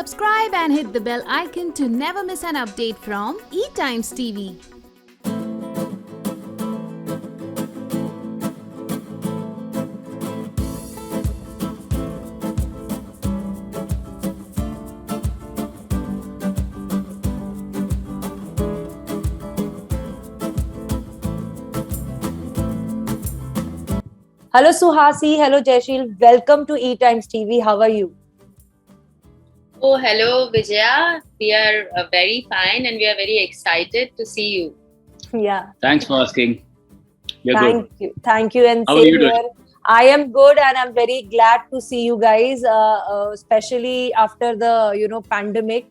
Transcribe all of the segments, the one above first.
Subscribe and hit the bell icon to never miss an update from ETimes TV. Hello Suhasi, hello Jaisheel. Welcome to ETimes TV. How are you? Oh, hello Vijaya. We are very fine and we are very excited to see you. Yeah. Thanks for asking. You're Thank good. you. Thank you. And How are same you doing? here. I am good and I'm very glad to see you guys, especially after the pandemic.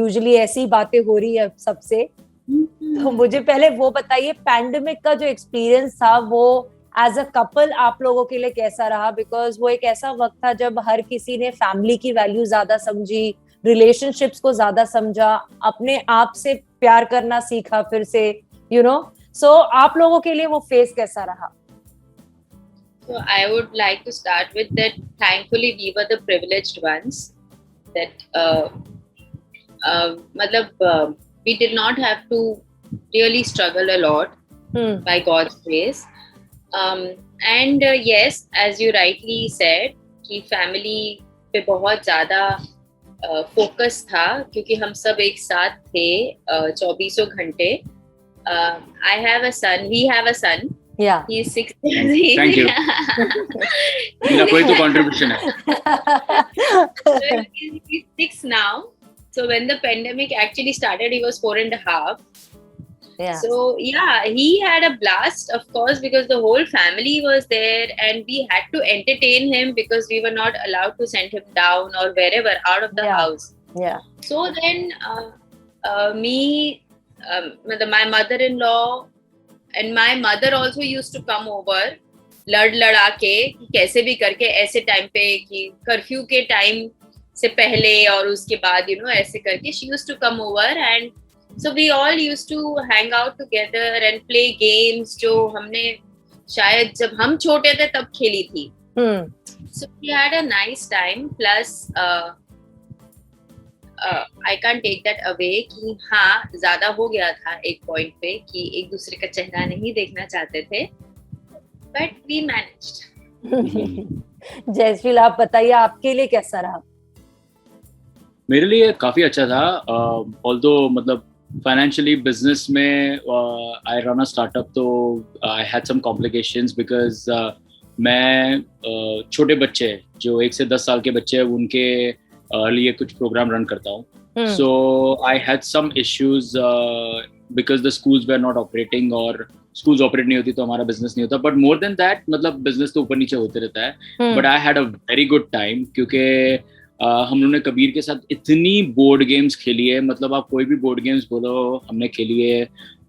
Usually ऐसी बातें हो रही है सबसे. तो मुझे पहले वो बताइए पैंडेमिक का जो एक्सपीरियंस था वो एज अ कपल आप लोगों के लिए कैसा रहा, बिकॉज वो एक ऐसा वक्त था जब हर किसी ने फैमिली की वैल्यू ज्यादा समझी, रिलेशनशिप्स को ज्यादा समझा, अपने आप से प्यार करना सीखा फिर से सो आप लोगों के लिए वो फेस कैसा रहा? So I would like to start with that. Thankfully, we were the privileged ones. That we did not have to really struggle a lot by God's grace. And yes, as you rightly said, कि family पे बहुत ज़्यादा focus था क्योंकि हम सब एक साथ थे 24 घंटे. I have a son. We have a son. Yeah. He is 6. Thank you. मेरा कोई तो contribution है. So he's 6 now. So when the pandemic actually started, he was 4.5. Yeah. So yeah, he had a blast, of course, because the whole family was there and we had to entertain him because we were not allowed to send him down or wherever out of the house. Yeah. So then my mother-in-law and my mother also used to come over, लड़ा के कैसे भी करके ऐसे time पे कि curfew के time से पहले और उसके बाद ऐसे करके she used to come over and so we all used to hang out together and play games जो हमने शायद जब हम छोटे थे तब खेली थी. So we had a nice time. Plus I can't take that away कि हाँ ज्यादा हो गया था एक पॉइंट पे कि एक दूसरे का चेहरा नहीं देखना चाहते थे, but we managed. जयश्रील आप बताइए आपके लिए कैसा रहा? मेरे लिए काफी अच्छा था. Although मतलब फाइनेंशियली बिजनेस में आई रन अ स्टार्टअप, तो I had some complications because मैं छोटे बच्चे जो 1 से 10 साल के बच्चे हैं उनके लिए कुछ प्रोग्राम रन करता हूँ. So I had some issues because the schools were not operating, और स्कूल्स ऑपरेट नहीं होती तो हमारा बिजनेस नहीं होता. बट मोर देन दैट मतलब बिजनेस तो ऊपर नीचे होते रहता है. But I had a very good time क्योंकि हम लोगों ने कबीर के साथ इतनी बोर्ड गेम्स खेली है. मतलब आप कोई भी बोर्ड गेम्स बोलो हमने खेली है.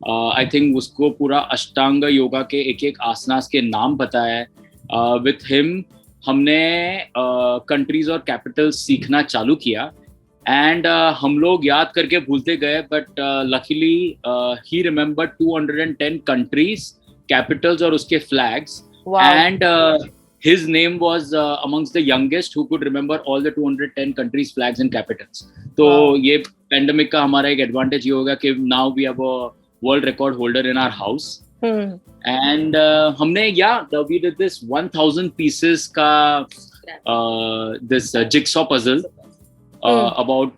आई थिंक उसको पूरा अष्टांग योगा के एक आसनास के नाम पता है. विथ हिम हमने कंट्रीज और कैपिटल्स सीखना चालू किया एंड हम लोग याद करके भूलते गए. But luckily he remember 210 countries, Capitals और उसके flags. And his name was amongst the youngest who could remember all the 210 countries, flags and capitals. तो ये pandemic का हमारा एक advantage ये होगा कि now we have a world record holder in our house. And हमने we did this 1000 pieces का this jigsaw puzzle about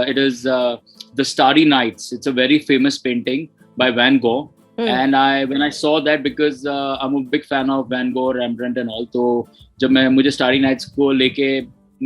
it is the Starry Nights. It's a very famous painting by Van Gogh. And when I saw that, because I'm a big fan of Van Gogh, Rembrandt and all, तो जब मुझे Starry Nights को लेके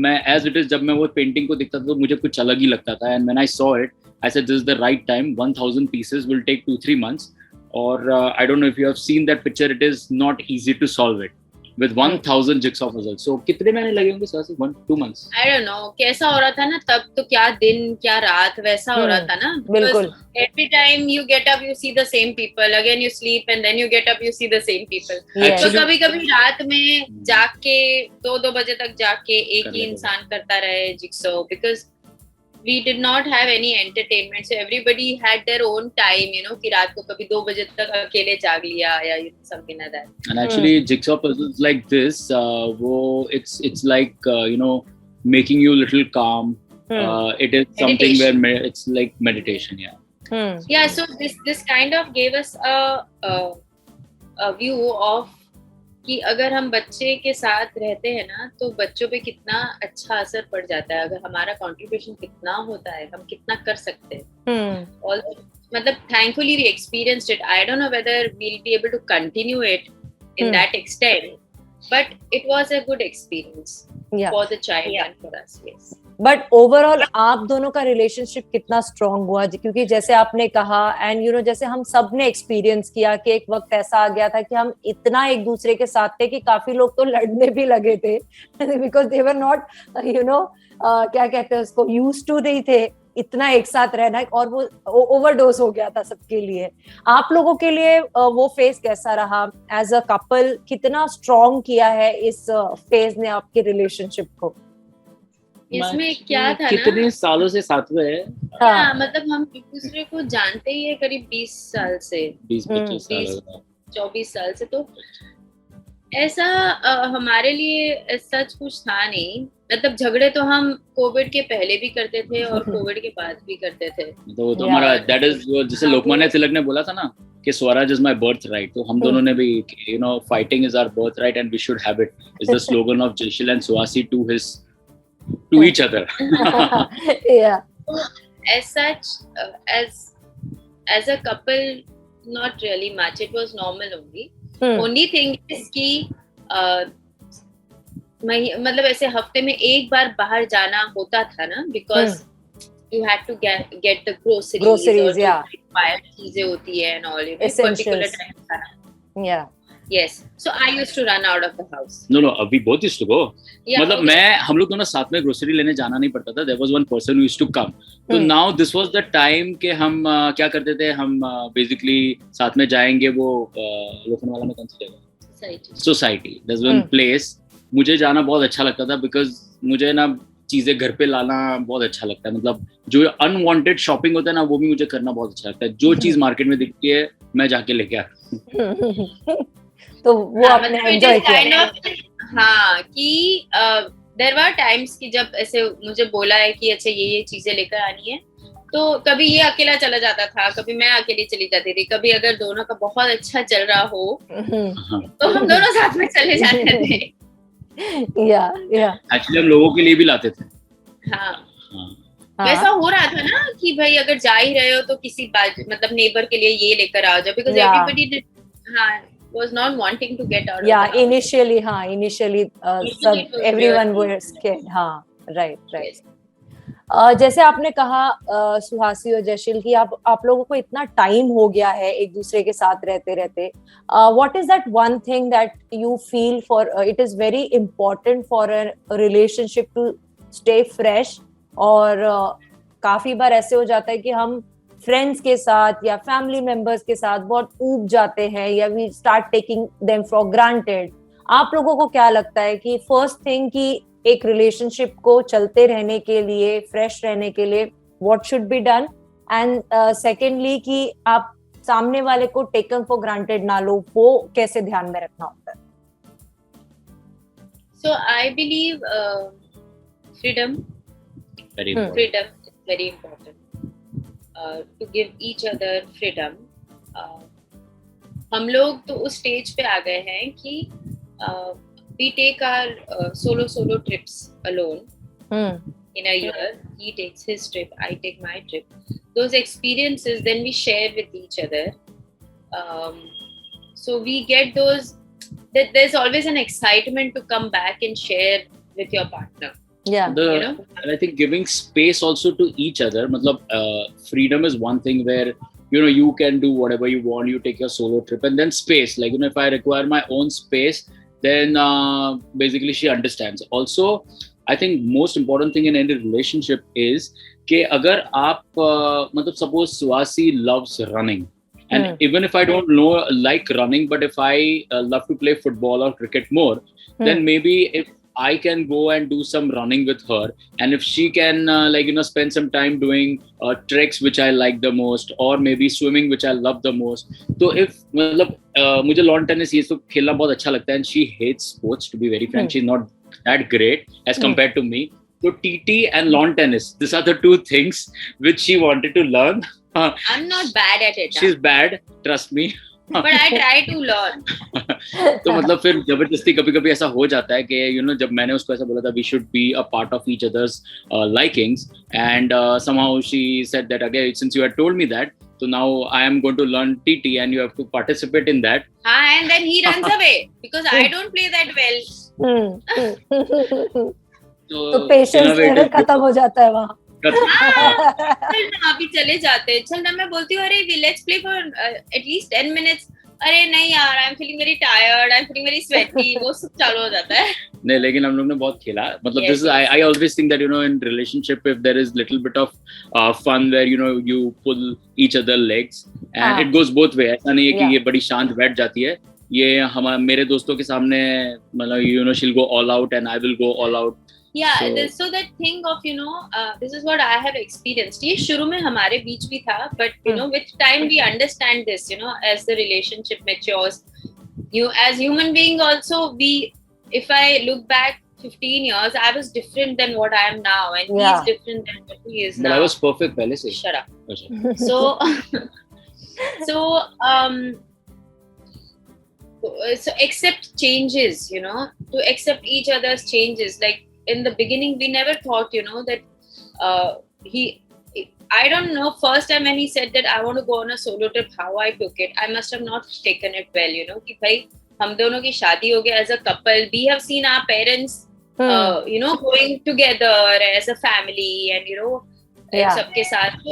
मैं as it is जब मैं वो painting को देखता था तो मुझे कुछ अलग ही लगता था. And when I saw it, I said this is the right time. 1000 pieces will take 2-3 months. Or I don't know if you have seen that picture. It is not easy to solve it with 1000 jigsaw puzzles. So कितने महीने लगे होंगे sir? 1-2 months. I don't know. कैसा हो रहा था ना तब, तो क्या दिन क्या रात वैसा हो रहा था ना. बिल्कुल. Every time you get up, you see the same people. Again you sleep and then you get up, you see the same people. Yes. तो कभी-कभी रात में जाग के 2 बजे तक जाग के एक ही इंसान करता रहे jigsaw, because we did not have any entertainment, so everybody had their own time, कि रात को कभी 2 बजे तक अकेले जाग लिया या something like that. And actually jigsaw puzzles like this, it's like making you a little calm. It is something Meditation. where it's like meditation. Yeah, so this kind of gave us a view of कि अगर हम बच्चे के साथ रहते हैं ना तो बच्चों पे कितना अच्छा असर पड़ जाता है, अगर हमारा कंट्रीब्यूशन कितना होता है, हम कितना कर सकते हैं. और मतलब thankfully we experienced it. I don't know whether we'll be able to continue it in that extent, but it was a good experience for the child and for us. Yes. But overall आप दोनों का relationship कितना strong हुआ, क्योंकि जैसे आपने कहा and you know जैसे हम सब ने एक्सपीरियंस किया कि एक वक्त ऐसा आ गया था कि हम इतना एक दूसरे के साथ थे कि काफी लोग तो लड़ने भी लगे थे because they were not you know क्या कहते हैं उसको, यूज्ड टू नहीं थे इतना एक साथ रहना, और वो ओवरडोज हो गया था सबके लिए. आप लोगों के लिए वो फेज कैसा रहा एज अ कपल, कितना स्ट्रॉन्ग किया है इस फेज ने आपके रिलेशनशिप को? इसमें क्या था ना, कितने सालों से साथ में है? हाँ, मतलब हम एक दूसरे को जानते ही है करीब 20 साल से, 20-25 साल, 24 साल से. तो ऐसा हमारे लिए सच कुछ था नहीं. मतलब झगड़े तो हम कोविड के पहले भी करते थे और कोविड के बाद भी करते थे. तो वो तो हमारा दैट इज जैसे लोकमान्य तिलक ने बोला था ना कि Swaraj is my birth right, तो हम दोनों ने भी you know fighting is our birth right and we should have it is the slogan of Jayshil and Suhasi to each other. Yeah. As such, as a couple, not really much. It was normal only. Only thing is कि मतलब ऐसे हफ्ते में एक बार बाहर जाना होता था ना, because you had to get the groceries, yeah, required चीजें होती है and all, you know, essentials. particular time था. Yeah. Yes. So I used to run out of the house. No, we both used to go. Yeah, मतलब हम लोग दोनों साथ में ग्रोसरी लेने जाना नहीं पड़ता था. There was one person who used to come. So now this was the time कि हम क्या करते थे, हम basically साथ में जाएंगे वो लोखंडवाला में कौन सी जगह? Society. There's one place. मुझे जाना बहुत अच्छा लगता था because मुझे ना चीजें घर पे लाना बहुत अच्छा लगता है. मतलब जो अनवांटेड शॉपिंग होता है ना वो भी मुझे करना बहुत अच्छा लगता है. जो चीज मार्केट में दिखती है मैं जाके लेके आता हूँ. तो वो आपने एंजॉय किया? हाँ, कि देयर वर टाइम्स कि जब ऐसे मुझे बोला है कि अच्छा ये चीजें लेकर आनी है, तो कभी ये अकेला चला जाता था, कभी मैं अकेली चली जाती थी, कभी अगर दोनों का बहुत अच्छा चल रहा हो तो हम दोनों साथ में चले जाते थे. एक्चुअली हम लोगों के लिए भी लाते थे. हाँ. वैसा हो रहा था ना कि भाई अगर जा ही रहे हो तो किसी मतलब नेबर के लिए ये लेकर आ जाओ, because everybody did, was not wanting to get out of the house. Initially everyone was scared. Right. जैसे आपने कहा सुहासी और जयशील की आप लोगों को इतना टाइम हो गया है एक दूसरे के साथ रहते रहते, what is that one thing that you feel for it is very important for a relationship to stay fresh? और काफी बार ऐसे हो जाता है कि हम फ्रेंड्स के साथ या फैमिली मेंबर्स के साथ बहुत ऊब जाते हैं या we start taking them for granted. आप लोगों को क्या लगता है कि फर्स्ट थिंग कि एक रिलेशनशिप को चलते रहने के लिए, फ्रेश रहने के लिए what should be done, and secondly कि आप सामने वाले को टेकन फॉर ग्रांटेड ना लो, वो कैसे ध्यान में रखना होता है? So I believe freedom is very important. To give each other freedom. हम लोग तो उस स्टेज पे आ गए हैं कि we take our solo trips alone in a year. He takes his trip, I take my trip. Those experiences then we share with each other. So we get those, that there's always an excitement to come back and share with your partner. Yeah. And I think giving space also to each other. Freedom is one thing where you can do whatever you want. You take your solo trip, and then space. Like if I require my own space, then basically she understands. Also, I think most important thing in any relationship is कि अगर आप suppose Suhasi loves running, and even if I don't like running, but if I love to play football or cricket more, then maybe if I can go and do some running with her, and if she can spend some time doing treks which I like the most, or maybe swimming which I love the most. So if मुझे lawn tennis ये सब खेलना बहुत अच्छा लगता है, and she hates sports, to be very frank. She's not that great as compared to me. So TT and lawn tennis. These are the two things which she wanted to learn. I'm not bad at it. She's bad, trust me. But I try to learn. तो मतलब फिर जबरदस्ती कभी कभी ऐसा हो जाता है कि जब मैंने उसको ऐसा बोला था we should be a part of each other's likings, and somehow she said that again, since you had told me that, so now I am going to learn TT and you have to participate in that. And then he runs away because I don't play that well. तो patience level खत्म हो जाता है वहाँ. चल ना अभी चले जाते हैं. चल ना मैं बोलती हूँ अरे let's play for at least 10 minutes. अरे नहीं यार, I'm feeling very tired, I'm feeling very sweaty. वो सब चालू हो जाता है. नहीं, लेकिन हम लोग ने बहुत खेला. मतलब this is I always think that in relationship if there is little bit of fun where you pull each other legs and it goes both way. ऐसा नहीं है कि ये बड़ी शांत बैठ जाती है. ये मेरे दोस्तों के सामने मतलब she'll go all out and I will go all out. Yeah, so that thing of this is what I have experienced. ये शुरू में हमारे बीच भी था, but with time we understand this. As the relationship matures, as human being also if I look back 15 years, I was different than what I am now, and he's different than what he is now. But I was perfect पहले से. Shut up. So accept changes. To accept each other's changes. Like in the beginning, we never thought, that I don't know, first time when he said that I want to go on a solo trip, how I took it. I must have not taken it well, कि भाई हम दोनों की शादी हो गई as a couple. We have seen our parents, going together as a family and, सबके साथ. So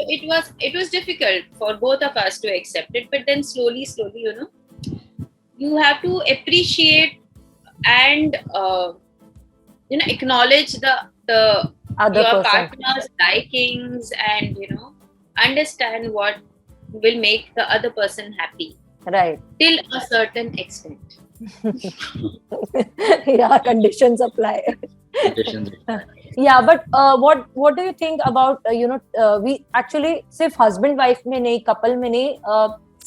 it was difficult for both of us to accept it. But then slowly, you have to appreciate and, acknowledge the other your person. partner's likings and understand what will make the other person happy, right, till a certain extent. Conditions apply. But what do you think about we actually सिर्फ husband wife में नहीं, couple में नहीं,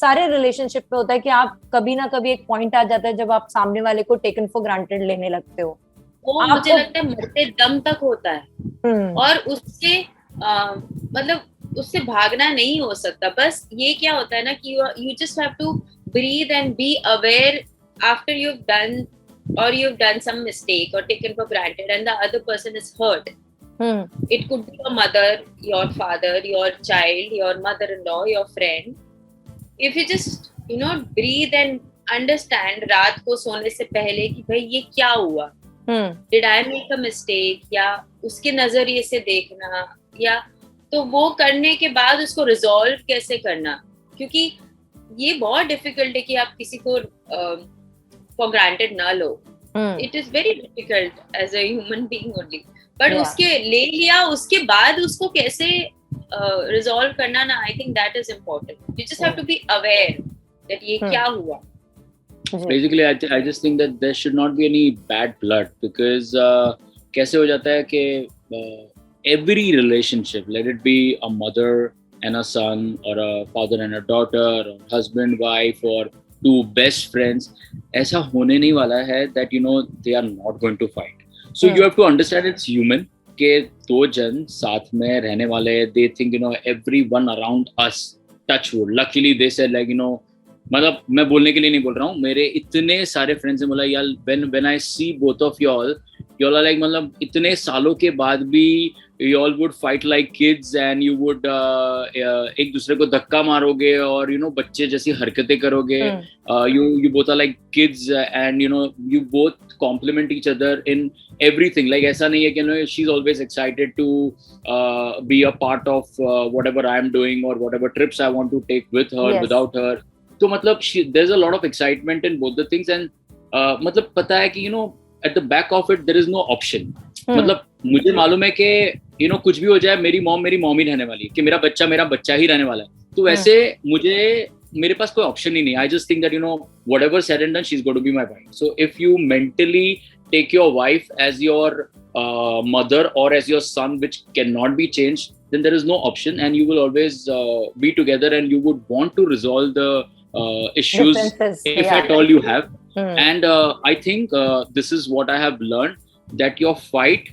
सारे relationship में होता है कि आप कभी ना कभी एक point आ जाता है जब आप सामने वाले को taken for granted लेने लगते हो. वो मुझे लगता है मरते दम तक होता है. और उससे मतलब उससे भागना नहीं हो सकता. बस ये क्या होता है ना कि you just have to breathe and be aware after you've done some mistake or taken for granted and the other person is hurt. It could be your mother, your father, your child, your mother-in-law, your friend. If you just breathe and understand रात को सोने से पहले कि भाई ये क्या हुआ, did I make a mistake, या उसके नजरिए से देखना, या तो वो करने के बाद उसको resolve कैसे करना. क्योंकि ये बहुत difficult है कि आप किसी को for granted ना लो. It is very difficult as a human being only. But उसके ले लिया, उसके बाद उसको कैसे resolve करना ना, I think that is important. You just have to be aware that ये क्या हुआ. Basically, I just think that there should not be any bad blood because कैसे हो जाता है कि every relationship, let it be a mother and a son or a father and a daughter or husband, wife or two best friends, ऐसा होने नहीं वाला है that they are not going to fight. So you have to understand it's human कि दो जन साथ में रहने वाले, they think everyone around us, touch wood, luckily they said like मतलब मैं बोलने के लिए नहीं बोल रहा हूँ, मेरे इतने सारे फ्रेंड्स ने बोला यार when I see both of y'all are like मतलब इतने सालों के बाद भी you all would fight like kids and you would एक दूसरे को धक्का मारोगे और बच्चे जैसी हरकतें करोगे. You both are like kids and you both compliment each other in everything. Like ऐसा नहीं है कि she's always excited to be a part of whatever I am doing or whatever trips I want to take with her, without her. तो मतलब there's a lot of excitement in both the things and मतलब पता है कि at the back of it there is no option. मतलब मुझे मालूम है कि कुछ भी हो जाए मेरी मॉम ही रहने वाली है, कि मेरा बच्चा ही रहने वाला है. तो वैसे मेरे पास कोई ऑप्शन ही नहीं. I just think that whatever said and done, she's going to be my wife. So if you mentally take your wife as your mother or as your son, which cannot be changed, then there is no option and you will always be together and you would want to resolve the issues if at all you have. And I think this is what I have learned, that your fight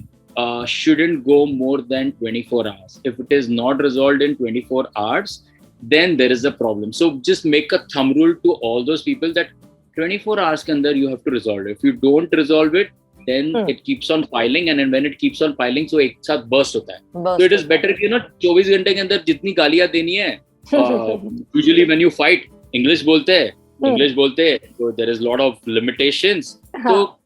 shouldn't go more than 24 hours. If it is not resolved in 24 hours, then there is a problem. So just make a thumb rule to all those people that 24 hours के अंदर you have to resolve it. If you don't resolve it, then it keeps on piling, and when it keeps on piling, so एक साथ burst होता है. So it is better कि 24 घंटे के अंदर जितनी गालियाँ देनी है. Usually when you fight, English बोलते हैं, so there is lot of limitations. तो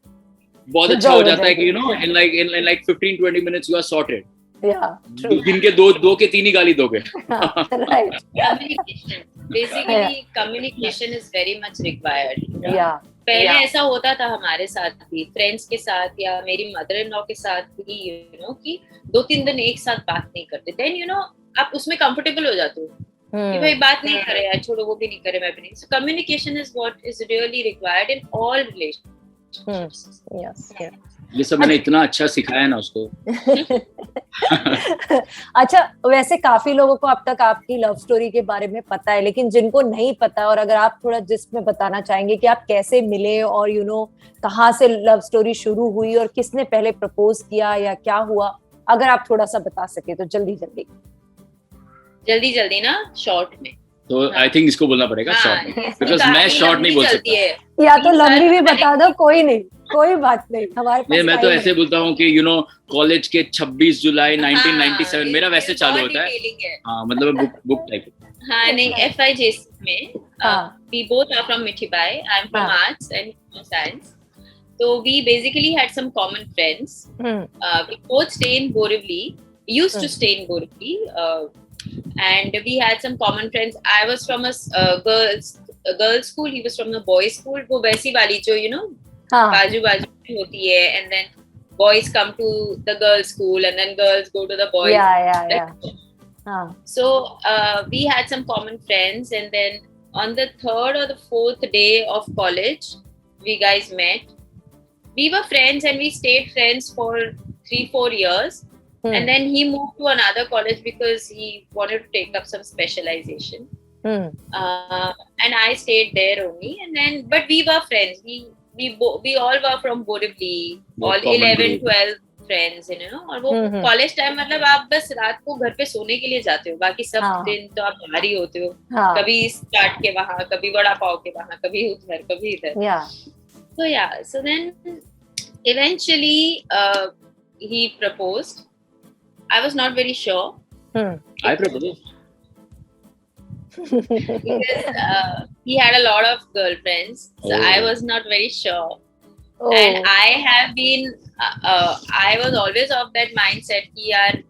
बहुत अच्छा हो जाता है कि in like 15-20 minutes you are sorted. Yeah, true. दिन के दो के 3 ही गाली दोगे. Right. Communication. Basically, communication is very much required. Yeah. पहले ऐसा होता था हमारे साथ भी, फ्रेंड्स के साथ या मेरी मदर इन लॉ के साथ भी, कि 2-3 दिन एक साथ बात नहीं करते. देन आप उसमें कंफर्टेबल हो जाते हो कि भाई बात नहीं करे यार, छोड़ो, वो भी नहीं करे, मैं भी नहीं. So communication is what is really required in all relationships. Yes. ये सब मैंने इतना अच्छा सिखाया ना उसको. अच्छा, वैसे काफी लोगों को अब तक आपकी लव स्टोरी के बारे में पता है, लेकिन जिनको नहीं पता, और अगर आप थोड़ा जिसमें बताना चाहेंगे कि आप कैसे मिले और कहाँ से लव स्टोरी शुरू हुई और किसने पहले प्रपोज किया या क्या हुआ, अगर आप थोड़ा सा बता सके तो जल्दी ना शॉर्ट में. तो आई थिंक इसको बोलना पड़ेगा शॉर्ट में, बिकॉज मैं शॉर्ट नहीं बोल सकता. या तो लंबी भी बता दो, कोई नहीं, कोई बात नहीं, हमारे पास. मैं तो ऐसे बोलता हूँ कि कॉलेज के 26 जुलाई 1997 मेरा वैसे चालू होता है. हाँ, मतलब बुक टाइप. हाँ, नहीं, FIJ में we both are from Mithibai. I'm from arts and science. So we basically had some common friends. We both stay in Borivali. Used to stay in Borivali. And we had some common friends. I was from a girls school. He was from the boys school. वो वैसी वाली जो बाजू में होती है. And then boys come to the girls school, and then girls go to the boys. Yeah. So we had some common friends, and then on the 3rd or the 4th day of college, we guys met. We were friends, and we stayed friends for 3-4 years. And then he moved to another college because he wanted to take up some specialization. And I stayed there only. And then, but we were friends. We all were from Borivali. All 11-12 friends, और वो college time मतलब आप बस रात को घर पे सोने के लिए जाते हो, बाकी सब दिन तो आप बाहर ही होते हो. कभी चाट के वहाँ, कभी वड़ा पाव के वहाँ, कभी उधर, कभी इधर. So then eventually he proposed. I was not very sure. I proposed. Because he had a lot of girlfriends, so I was not very sure. And I have been, I was always of that mindset कि यार.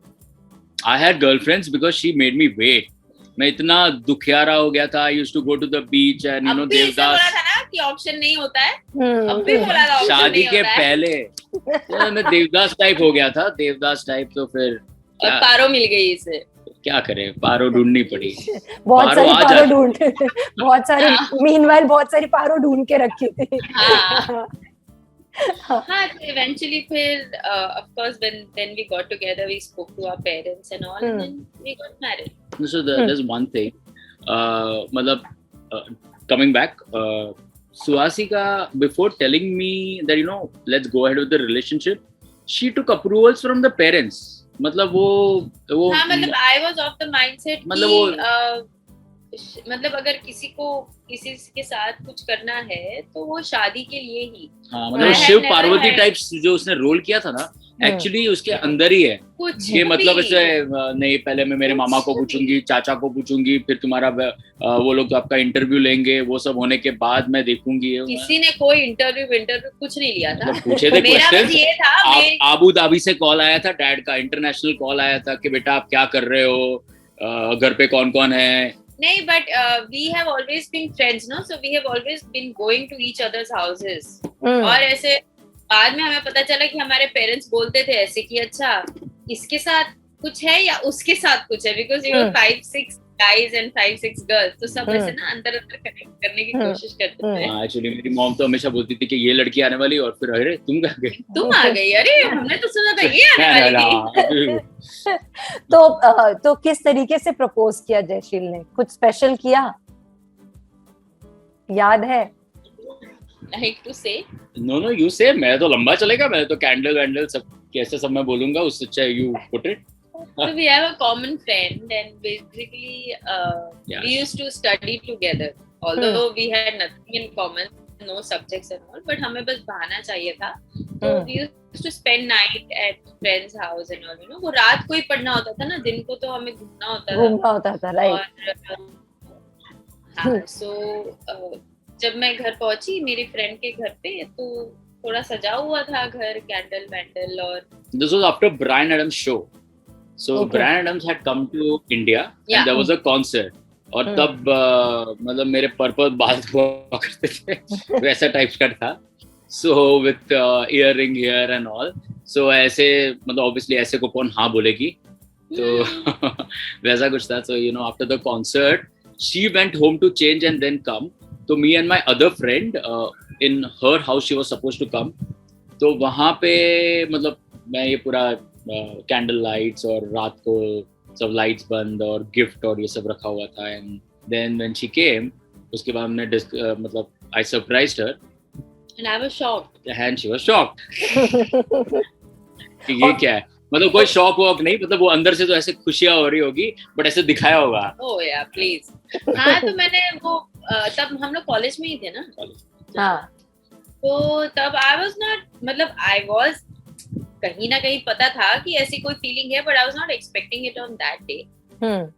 I had girlfriends because she made me wait. मैं इतना दुखियारा हो गया था. I used to go to the beach and Devdas. बोला था ना कि ऑप्शन नहीं होता है. अब भी बोला था ऑप्शन शादी के पहले मैं देवदास टाइप हो गया था. देवदास टाइप तो फिर पारो मिल गई इसे. क्या करें, पारो ढूंढनी पड़ी. बहुत सारी पारो ढूंढ के रखी थी. हाँ, eventually फिर of course when we got together, we spoke to our parents and all, and then we got married. So there's one thing, मतलब coming back, Suhasi ka, before telling me that let's go ahead with the relationship, she took approvals from the parents. मतलब वो हाँ, मतलब I was of the mindset कि मतलब अगर किसी के साथ कुछ करना है तो वो शादी के लिए ही. हाँ, मतलब शिव पार्वती टाइप जो उसने रोल किया था ना, एक्चुअली उसके अंदर ही है ये. मतलब ऐसे नहीं, पहले मैं मेरे मामा को पूछूंगी, चाचा को पूछूंगी, फिर तुम्हारा वो लोग आपका इंटरव्यू लेंगे, वो सब होने के बाद मैं देखूंगी. किसी ने कोई इंटरव्यू कुछ नहीं लिया था. पूछे थे क्वेश्चन. आबू धाबी से कॉल आया था डैड का, इंटरनेशनल कॉल आया था कि बेटा आप क्या कर रहे हो, घर पे कौन कौन है. नहीं, but we have always been friends, no? So we have always been going to each other's houses. और ऐसे बाद में हमें पता चला कि हमारे पेरेंट्स बोलते थे ऐसे कि अच्छा इसके साथ कुछ है या उसके साथ कुछ है, because 5-6 guys and 5-6 girls, तो सब ऐसे ना अंदर कनेक्ट करने की कोशिश करते थे. एक्चुअली मेरी मॉम तो हमेशा बोलती थी कि ये लड़की आने वाली, और फिर अरे तुम आ गई, अरे हमने तो सुना था ये आने वाली. तो किस तरीके से प्रपोज किया जयशील ने? कुछ स्पेशल किया, याद है? Like to say? No, you say. मैं तो लंबा चलेगा. मैं तो कैंडल सब कैसे सब मैं बोलूंगा, उससे अच्छा you put it. So we have a common friend and basically we used to study together. Although we had nothing in common, no subjects and all, but हमें बस बहाना चाहिए था. So we used to spend night at friends' house and all. You know, वो रात को ही पढ़ना होता था ना, दिन को तो हमें घूमना होता था. right. और हाँ, so जब मैं घर पहुंची मेरी फ्रेंड के घर पे, तो थोड़ा सजा हुआ था घर, कैंडल वैंडल. और This was after Bryan Adams show. So Bryan Adams had come to India and there was a concert. और तब मतलब मेरे पर्पल बाल हुआ करते थे, वैसा टाइप्स का था. So with earring here and all. So ऐसे मतलब obviously ऐसे को कौन हाँ बोलेगी, तो वैसा कुछ था. So you know, after the concert she went home to change and then come. So me and my other friend in her house she was supposed to come. तो वहाँ पे मतलब मैं ये पूरा कैंडल लाइट्स और रात को सब लाइट्स बंद और गिफ्ट और ये सब रखा हुआ था. And then when she came, उसके बाद हमने मतलब I surprised her and I was shocked and she was shocked कि ये क्या है. मतलब कोई शॉक वॉक नहीं, मतलब वो अंदर से तो ऐसे खुशियां हो रही होगी बट ऐसे दिखाया होगा. ओह या प्लीज. हाँ, तो मैंने वो तब हम लोग कॉलेज में ही थे ना. हाँ. तो तब आई वाज नॉट, मतलब आई वाज कहीं ना कहीं पता था कि ऐसी कोई फीलिंग है, but I was not expecting it on that day.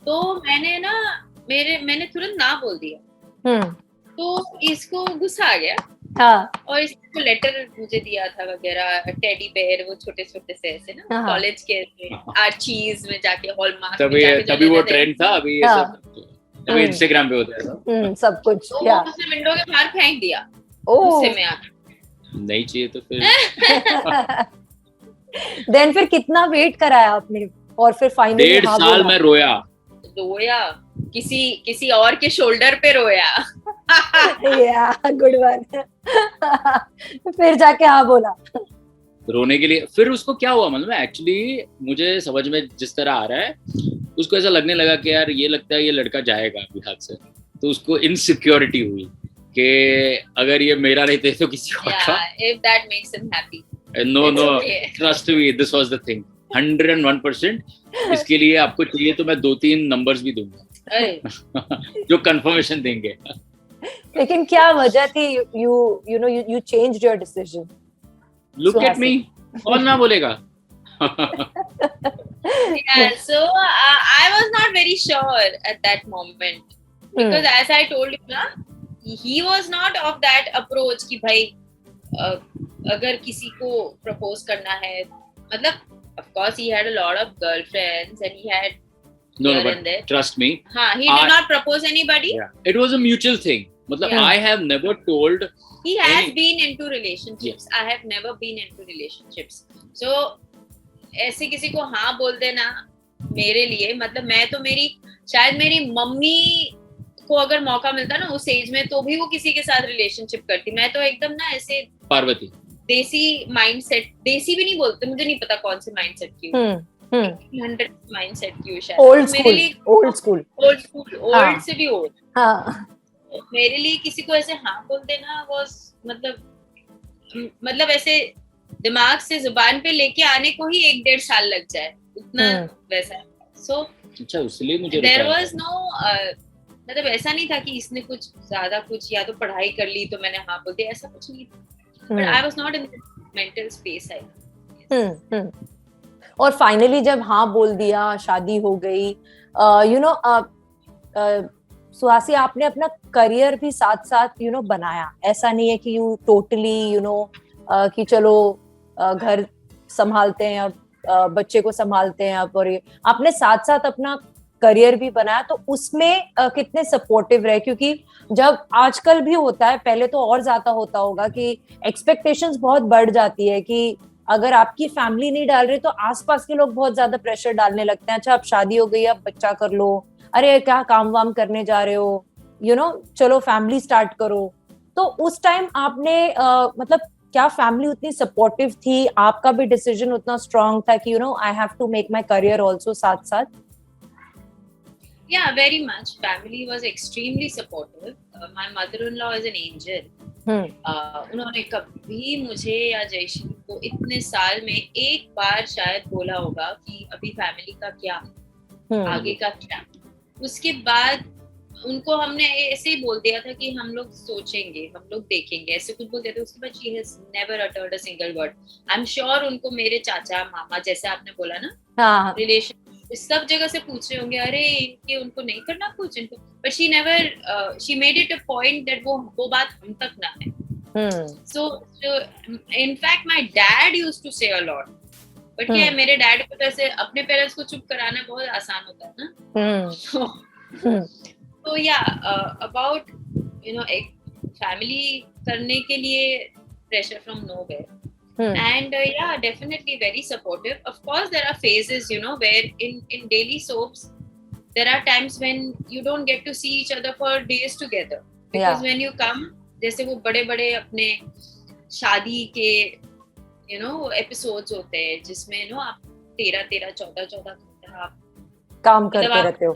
तो मैंने तुरंत ना बोल दिया. तो इसको गुस्सा आ गया. हाँ. और इसको लेटर मुझे दिया था वगैरह, टेडी बेयर, वो छोटे छोटे से ऐसे ना कॉलेज के आर्चीज में जाके, हॉलमार्क में जाके. तभी वो ट्रेंड था. अभी ये सब अभी इंस्टाग्राम पे होता है सब कुछ. तो वो उसने विंडो के बाहर फेंक दिया गुस्से में आके. नहीं चाहिए तो फिर देन फिर कितना वेट कराया आपने, और फिर फाइनली 1.5 साल में रोया किसी और के शोल्डर पे रोया. या गुड वन. फिर जाके हाँ बोला रोने के लिए. फिर उसको क्या हुआ, मतलब एक्चुअली मुझे समझ में जिस तरह आ रहा है, उसको ऐसा लगने लगा कि यार ये लगता है ये लड़का जाएगा अभी हाथ से. तो उसको इनसिक्योरिटी हुई कि अगर ये मेरा नहीं तो किसी और का. If that makes him happy. No, trust me, this was the thing. 101%. इसके लिए आपको चाहिए तो मैं 2-3 नंबर्स भी दूंगा जो कंफर्मेशन देंगे. लेकिन क्या वजह थी? you changed your decision. Look at me. कौन ना बोलेगा. Yeah, so I was not very sure at that moment because as I told you ना, he was not of that approach कि भाई अगर किसी को प्रपोज करना है, मतलब of course he had a lot of girlfriends and he had no, but trust me, he did not propose anybody. It was a mutual thing. मतलब I have never told. He has been into relationships. I have never been into relationships. So ऐसे किसी को हाँ बोल देना मेरे लिए, मतलब मैं तो शायद मेरी मम्मी को अगर मौका मिलता ना उस एज में, तो भी वो किसी के साथ रिलेशनशिप करती. मैं तो एकदम ना ऐसे पार्वती देसी माइंडसेट, देसी भी नहीं बोलते, मुझे नहीं पता कौन से माइंडसेट की हूँ. 100 माइंडसेट की हूँ शायद. ओल्ड स्कूल से भी ओल्ड. हाँ. मेरे लिए किसी को ऐसे हाँ बोल देना वाज मतलब ऐसे दिमाग से जुबान पे लेके आने को ही 1-1.5 साल लग जाए उतना वैसा. सो अच्छा, इसलिए मुझे देयर वाज नो, मतलब ऐसा नहीं था कि इसने कुछ ज्यादा कुछ या तो पढ़ाई कर ली तो मैंने हाँ बोल दिया, ऐसा कुछ नहीं था. But I was not in mental space. और फाइनली जब हाँ बोल दिया, शादी हो गई. सुहासी, आपने अपना करियर भी साथ साथ बनाया. ऐसा नहीं है कि यू टोटली कि चलो घर संभालते हैं अब, बच्चे को संभालते हैं अब, और आपने साथ साथ अपना करियर भी बनाया. तो उसमें कितने सपोर्टिव रहे? क्योंकि जब आजकल भी होता है, पहले तो और ज्यादा होता होगा कि एक्सपेक्टेशंस बहुत बढ़ जाती है कि अगर आपकी फैमिली नहीं डाल रही तो आसपास के लोग बहुत ज्यादा प्रेशर डालने लगते हैं. अच्छा, अब शादी हो गई, अब बच्चा कर लो, अरे क्या काम वाम करने जा रहे हो, चलो फैमिली स्टार्ट करो. तो उस टाइम आपने मतलब क्या फैमिली उतनी सपोर्टिव थी? आपका भी डिसीजन उतना स्ट्रांग था कि I have to make my career also साथ साथ? Yeah, very much. Family was extremely supportive. My mother-in-law is an angel. उन्होंने कभी मुझे या जयशील को इतने साल में एक बार शायद बोला होगा कि अभी फैमिली का क्या, आगे का क्या। उसके बाद उनको हमने ऐसे ही बोल दिया था कि हम लोग सोचेंगे, हम लोग देखेंगे, ऐसे कुछ बोल दिया था। उसके बाद she has never uttered a single word. I am sure उनको मेरे चाचा मामा, जैसे आपने बोला ना, रिलेशन सब जगह से पूछ रहे होंगे, अरे इनके उनको नहीं करना कुछ इनको, but she never, she made it a point that वो बात हम तक ना है। So in fact my dad used to say a lot, but क्या मेरे डैड को जैसे अपने पेरेंट्स को चुप कराना बहुत आसान होता है ना। तो या about एक फैमिली करने के लिए pressure from nowhere. And yeah, definitely very supportive. Of course there are phases where in daily soaps there are times when you don't get to see each other for days together, because when you come, जैसे वो बड़े बड़े अपने शादी के episodes होते हैं जिसमें आप 13-14 घंटा आप काम करते रहते हो।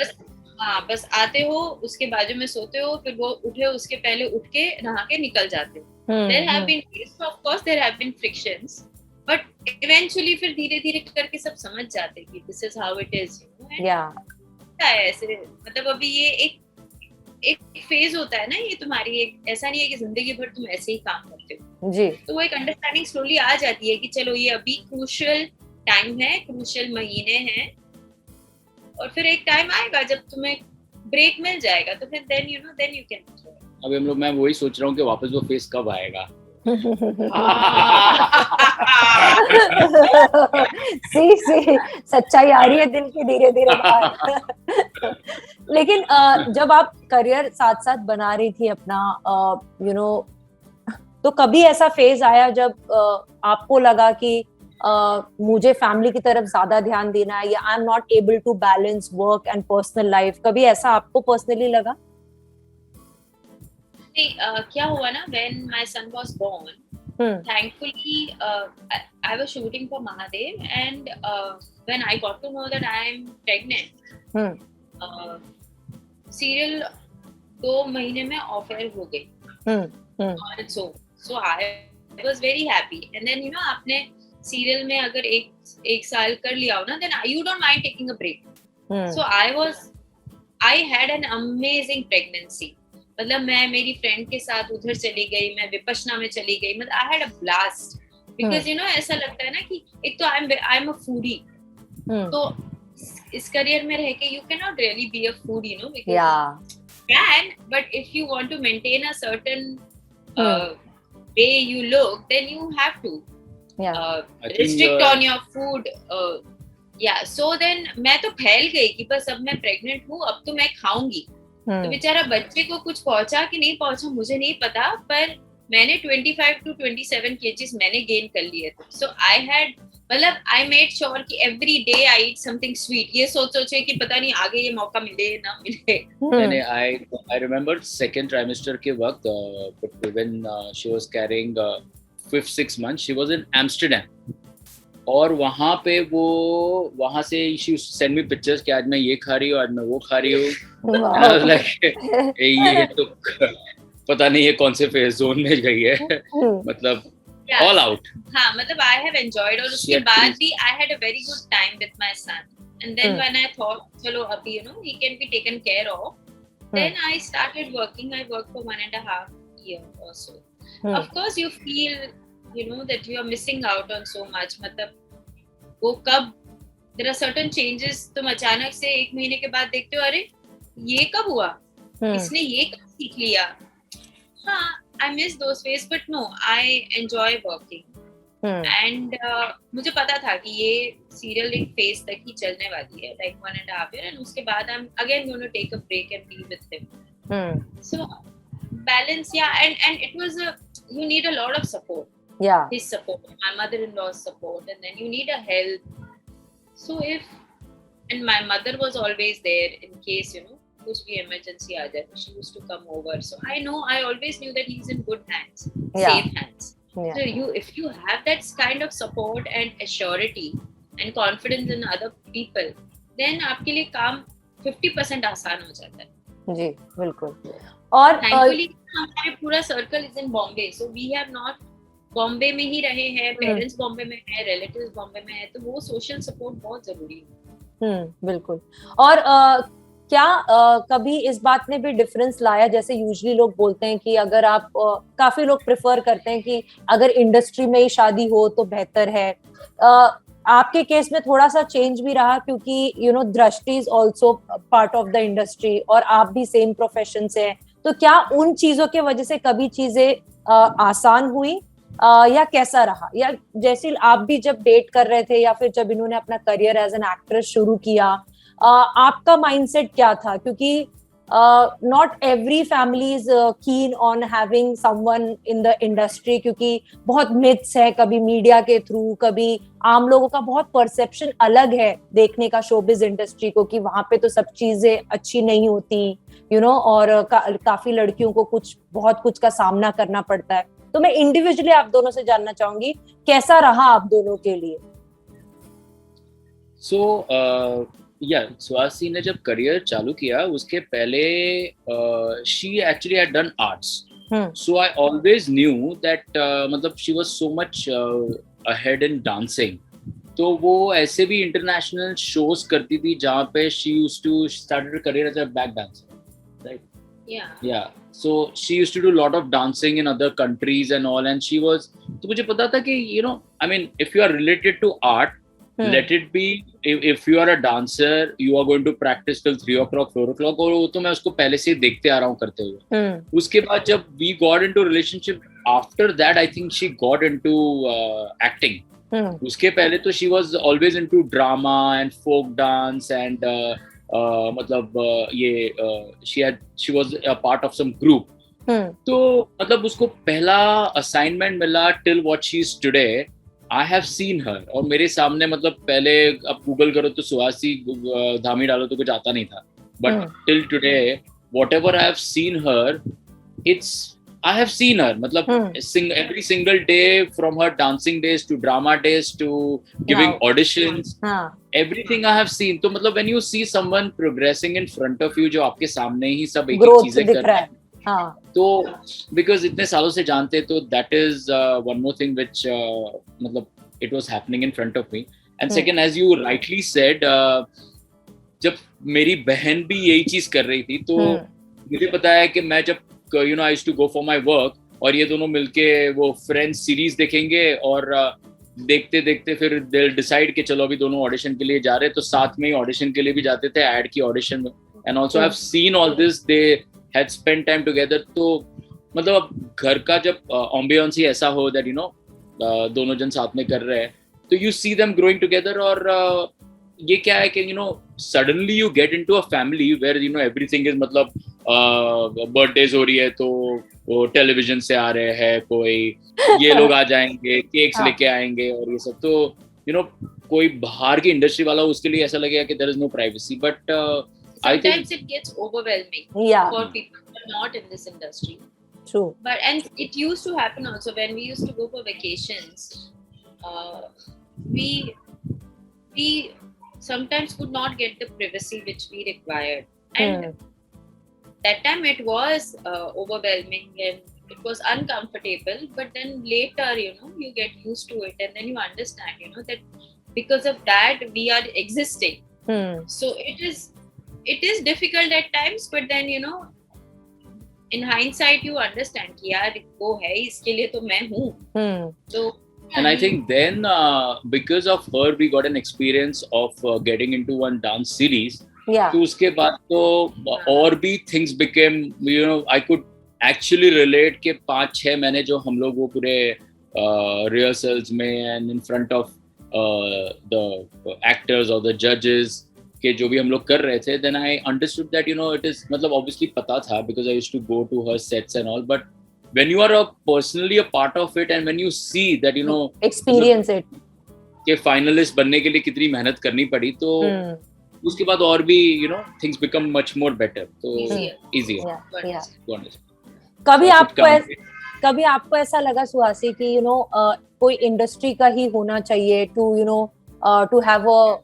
बस आते हो, उसके बाजू में सोते हो, फिर वो उठे उसके पहले उठ के नहा के निकल जाते हो। There have been, of course there have been frictions, but eventually फिर धीरे धीरे करके सब समझ जाते कि this is how it is, ऐसे मतलब अभी ये एक फेज होता है ना, ये तुम्हारी एक, ऐसा नहीं है कि जिंदगी भर तुम ऐसे ही काम करते हो जी। तो वो एक अंडरस्टैंडिंग स्लोली आ जाती है कि चलो ये अभी क्रूशियल टाइम है, क्रूशियल महीने हैं, और फिर एक टाइम आएगा जब तुम्हें ब्रेक मिल जाएगा, तो फिर देन यू कैन। अभी हम लोग, मैं वही सोच रहा हूँ कि वापस वो फेज कब आएगा। सी सच्चाई आ रही है दिल की धीरे धीरे बाहर। लेकिन जब आप करियर साथ साथ बना रही थी अपना, तो कभी ऐसा फेज आया जब आपको लगा कि मुझे फैमिली की तरफ ज्यादा ध्यान देना है, या I am not able to balance work and personal life? कभी ऐसा आपको पर्सनली लगा? क्या हुआ ना, when my son was born, thankfully I was shooting for Mahadev, and when I got to know that I am pregnant, serial 2 महीने में of air हो गई, so I was very happy. And then आपने serial में अगर एक साल कर लिया हो ना, then you don't mind taking a break. So I had an amazing pregnancy. मतलब मैं मेरी फ्रेंड के साथ उधर चली गई, मैं विपश्यना में चली गई, मतलब आई हैड अ ब्लास्ट, बिकॉज ऐसा लगता है ना कि एक तो आई एम अ फूडी, तो इस करियर में रह के you can not really be a foodie, because can, but if you want to maintain a certain way you look, then you have to restrict on your food. So then मैं तो फैल गई कि बस अब मैं प्रेग्नेंट हूँ, अब तो मैं खाऊंगी। तो बेचारा बच्चे को कुछ पहुंचा कि नहीं पहुंचा मुझे नहीं पता, पर मैंने 25 to 27 kgs मैंने गेन कर लिए थे। So I had, मतलब I made sure कि every day I eat something sweet, ये सोचे कि पता नहीं आगे ये मौका मिले ना मिले। मैंने I remember second trimester के वक्त, when she was carrying 5-6 months, she was in Amsterdam, और वहाँ पे वहाँ से she used to send me pictures कि आज मैं ये खा रही हूँ, आज मैं वो खा रही हूँ। I was like, ये तो पता नहीं है कौन से फेज जोन में गई है, मतलब all out. हाँ, मतलब I have enjoyed, और उसके बाद भी I had a very good time with my son. And then when I thought, चलो अभी he can be taken care of, then I started working. I worked for 1.5 years or so. Of course you feel that you are missing out on so much, मतलब वो कब there are certain changes, तुम अचानक से 1 महीने के बाद देखते हो, अरे ये कब हुआ, इसने ये कब सीख लिया। हाँ, I miss those days, but no, I enjoy working. And मुझे पता था कि ये सीरियल एक फेज तक ही चलने वाली है, like 1.5 years, and उसके बाद I'm again going to take a break and be with him. So balance, and it was you need a lot of support. His support, my mother-in-law's support, and then you need a help. So and my mother was always there in case कुछ भी emergency आ जाए, she used to come over. So I always knew that he's in good hands, safe hands. So if you have that kind of support and assurity and confidence in other people, then आपके लिए काम 50% आसान हो जाता है। जी बिल्कुल। और thankfully हमारे पूरा circle is in Bombay, so we have not Bombay में ही रहे हैं, पेरेंट्स बॉम्बे में है, रिलेटिव्स बॉम्बे में है, तो वो सोशल सपोर्ट बहुत जरूरी है। बिल्कुल। और क्या कभी इस बात ने भी डिफरेंस लाया, जैसे यूजुअली लोग बोलते हैं कि अगर आप काफी लोग प्रेफर करते हैं कि अगर इंडस्ट्री में ही शादी हो तो बेहतर है, आपके केस में थोड़ा सा चेंज भी रहा क्योंकि दृष्टि is also part of the industry और आप भी सेम प्रोफेशन से हैं, तो क्या उन चीजों के वजह से कभी चीजें आसान हुई या कैसा रहा? या जैसे आप भी जब डेट कर रहे थे या फिर जब इन्होंने अपना करियर एज एन एक्ट्रेस शुरू किया, आपका माइंडसेट क्या था? क्योंकि not every family is keen on having someone in the industry, क्योंकि बहुत मिथ्स है, कभी मीडिया के थ्रू, कभी आम लोगों का बहुत परसेप्शन अलग है देखने का शोबिज इंडस्ट्री को, कि वहां पे तो सब चीजें अच्छी नहीं होती, और काफी लड़कियों को बहुत कुछ का सामना करना पड़ता है। तो मैं इंडिविजुअली आप दोनों से जानना चाहूंगी कैसा रहा आप दोनों के लिए? सुहासी ने जब करियर चालू किया उसके पहले she actually had done arts, so I always knew that मतलब she was so much ahead in dancing, तो वो ऐसे भी इंटरनेशनल शोज करती थी जहाँ पे she used to started her career as a back dancer, right? Yeah. So she used to do a lot of dancing in other countries and all, and she was, तो मुझे पता था कि I mean, if you are related to art, let it be, if you are a dancer, you are going to practice till 3 o'clock, 4 o'clock, और वो तो मैं उसको पहले से देखते आ रहा हूँ करते हुए। उसके बाद जब we got into relationship, after that I think she got into acting. उसके पहले तो she was always into drama and folk dance and मतलब she was a part of some group. तो मतलब उसको पहला असाइनमेंट मिला till what she is today. I have seen her, और मेरे सामने मतलब पहले अब गूगल करो तो सुहासी धामी डालो तो कुछ आता नहीं था, but till today whatever I have seen her, I have seen her मतलब every single day, from her dancing days to drama days to giving auditions, everything I have seen. तो मतलब when you see someone progressing in front of you, जो आपके सामने ही सब एक एक चीजें कर रहे हैं, तो because इतने सालों से जानते, तो that is one more thing which मतलब it was happening in front of me. And second, as you rightly said, जब मेरी बहन भी यही चीज कर रही थी, तो मुझे पता है कि मैं जब I used to go for my work, और ये दोनों मिलके वो फ्रेंड्स सीरीज देखेंगे, और देखते देखते फिर they'll decide कि चलो अभी दोनों ऑडिशन के लिए जा रहे हैं, तो साथ में ही ऑडिशन के लिए भी जाते थे, एड की ऑडिशन में। And also I have seen all this, they had spend time together. तो मतलब घर का जब एम्बियंस ही ऐसा हो दैट दोनों जन साथ में कर रहे हैं, तो you see them growing together. और ये क्या है कि suddenly you get into a family where everything is, मतलब बर्थडेज हो रही है तो वो टेलीविजन से आ रहे हैं, कोई ये लोग आ जाएंगे, केक्स लेके आएंगे और ये सब। तो कोई बाहर की इंडस्ट्री वाला, उसके लिए ऐसा लगेगा कि there is no privacy, but sometimes it gets overwhelming for people who are not in this industry. True. And it used to happen also when we used to go for vacations. We sometimes could not get the privacy which we required, and that time it was overwhelming and it was uncomfortable. But then later, you get used to it, and then you understand, that because of that we are existing. So it is difficult at times, but then in hindsight you understand कि यार वो है, इसके लिए तो मैं हूँ। So and I think then because of her we got an experience of getting into one dance series. तो उसके बाद तो और भी things became, I could actually relate के 5-6 महीने जो हम लोग वो पूरे rehearsals में and in front of the actors or the judges के जो भी हम लोग कर रहे थे, then I understood that it is, मतलब obviously पता था because I used to go to her sets and all, but when you are personally a part of it and when you see that experience it के finalist बनने के लिए कितनी मेहनत करनी पड़ी, तो उसके बाद और भी things become much more better, so easier. कभी आपको ऐसा लगा सुहासी कि कोई इंडस्ट्री का ही होना चाहिए to have a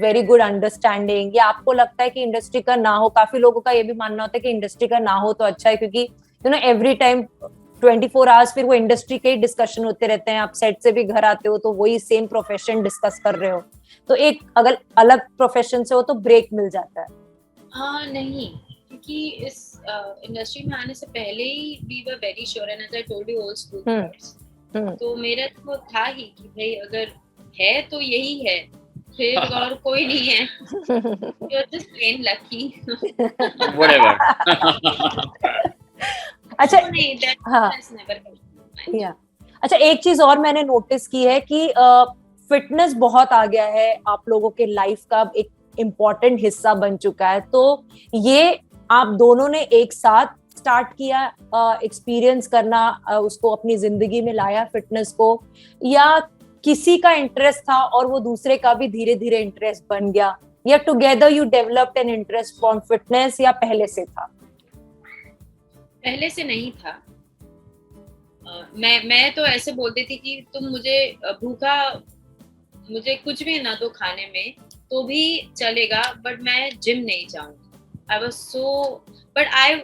very good understanding, या आपको लगता है कि इंडस्ट्री का ना हो? काफी लोगों का ये भी मानना होता है कि इंडस्ट्री का ना हो तो अच्छा है, क्योंकि every time 24 आवर्स फिर वो इंडस्ट्री के ही डिस्कशन होते रहते हैं, आप सेट से भी घर आते हो तो वही सेम प्रोफेशन डिस्कस कर रहे हो, तो एक अगर अलग प्रोफेशन से हो तो ब्रेक मिल जाता है? हाँ नहीं, क्योंकि इस इंडस्ट्री में आने से पहले ही we were very sure, and as I told you old school, तो मेरा तो था ही कि भाई अगर है तो यही है, फिर और कोई नहीं है, you are just plain lucky, whatever. अच्छा नहीं, दैट हाँ हैज नेवर कम। या अच्छा, एक चीज और मैंने नोटिस की है कि फिटनेस बहुत आ गया है आप लोगों के लाइफ का एक इम्पोर्टेंट हिस्सा बन चुका है, तो ये आप दोनों ने एक साथ स्टार्ट किया एक्सपीरियंस करना, उसको अपनी जिंदगी में लाया फिटनेस को, या किसी का इंटरेस्ट था और वो दूसरे का भी धीरे धीरे इंटरेस्ट बन गया, या together you developed an interest for fitness, या पहले से था? पहले से नहीं था। मैं तो ऐसे बोलती थी कि तुम मुझे भूखा, मुझे कुछ भी ना दो खाने में तो भी चलेगा, बट मैं जिम नहीं जाऊंगी। I was so, but I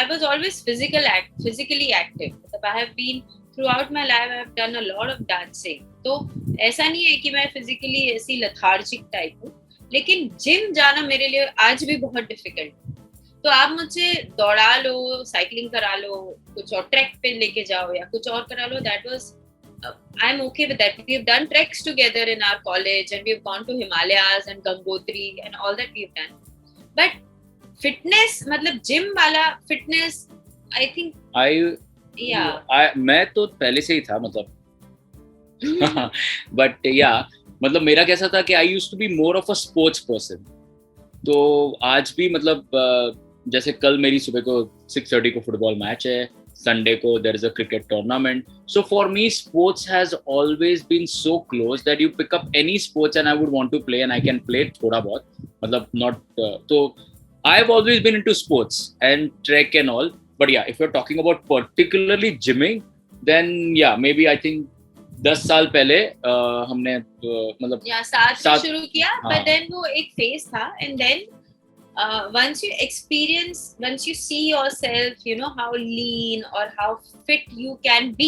was always physically active, मतलब I have been throughout my life, I have done a lot of dancing, तो ऐसा नहीं है कि मैं फिजिकली ऐसी लथार्जिक टाइप हूँ, लेकिन जिम जाना मेरे लिए आज भी बहुत डिफिकल्ट है। तो आप मुझे दौड़ा लो, साइकिलिंग करा लो, कुछ और ट्रैक पे लेके जाओ या कुछ और करा लो, that was I am okay with that. We have done treks together in our college, and we have gone to Himalayas and Gangotri and all that we have done. But fitness, मतलब gym वाला fitness, I think मैं तो पहले से ही था मतलब but या मतलब मेरा कैसा था कि I used to be more of a sports person, तो आज भी मतलब जैसे कल मेरी सुबह को 6:30 को फुटबॉल मैच है, संडे को there is a cricket tournament, so for me sports has always been so close that you pick up any sports and I would want to play and I can play थोड़ा बहुत, मतलब not तो I have always been into sports and track and all, but yeah if you are talking about particularly gymming, then yeah may B I think 10 साल पहले हमने मतलब 7 से शुरू किया, बट देन वो एक फेज था, and then once you experience, once you see yourself, you know how lean or how fit you can be,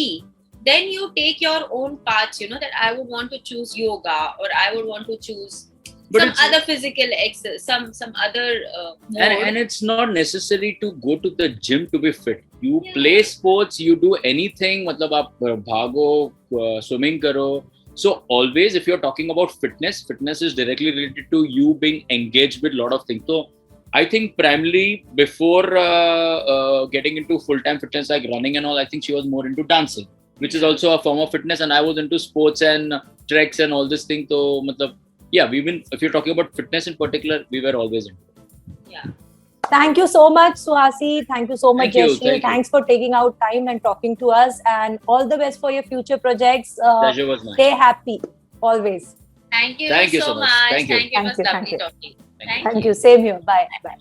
then you take your own paths, you know, that I would want to choose yoga, or I would want to choose some other physical exercise, some other and it's not necessary to go to the gym to be fit. You play sports, you do anything, मतलब आप भागो, swimming करो, so always if you're talking about fitness is directly related to you being engaged with lot of things. So I think primarily before getting into full-time fitness like running and all, I think she was more into dancing, which is also a form of fitness, and I was into sports and treks and all this thing. So matlab, yeah, we've been, if you're talking about fitness in particular, we were always into it. Yeah. Thank you so much, Suhasi. Thank you so much, Jaisheel. Thanks for taking out time and talking to us, and all the best for your future projects. Pleasure was mine. Stay happy always. Thank you so much. Thank you. It was lovely talking. Thank you. Same here. Bye. Bye.